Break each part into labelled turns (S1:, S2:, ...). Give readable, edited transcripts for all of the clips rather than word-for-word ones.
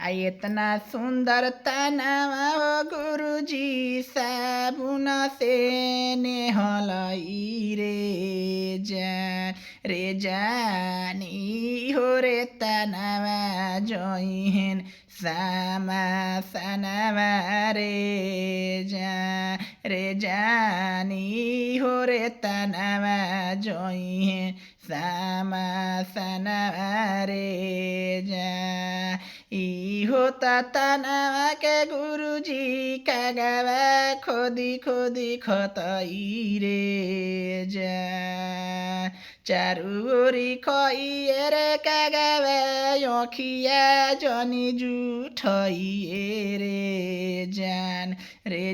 S1: इतना सुंदर तनावा हो गुरुजी साबुन से नेहलाई रे जानी हो रे तनावा जोइहेन सामा सनावा रे जानी हो रे तनावा जोइहेन सामा सनावा होता तनावा के गुरुजी कागावा खोदी खोदी खतई रे चारुरी खइए रे कागावा यखिया जनी जुठइए रे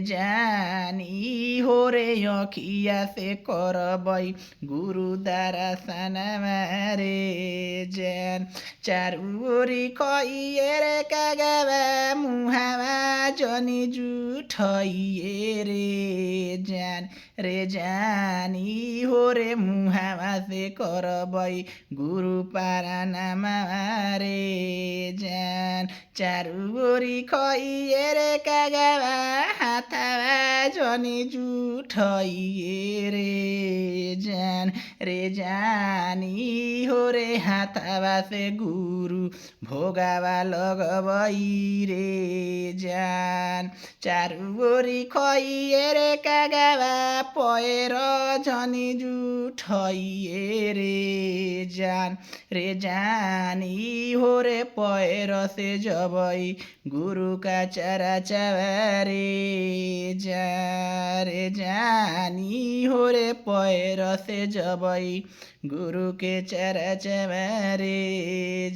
S1: जानी हो रे यखिया से करबै गुरु दर्शनमा चारुरी खइए रे कागावा मुहावा जनी जुठइए रे जानी हो रे मुहावा से करबै गुरु पारानामा चारुरी खइए रे कागावा हाथावा जनी जुठइए रे जानी हो रे हाथावा से गुरु भोगावा लगबै चारुरी खइए रे कागावा पएर झनी जुठइए रे जानी हो रे पएर से जबै गुरु का चरा चवा रे जानी हो रे पएर से जबै गुरु के चरा चवा रे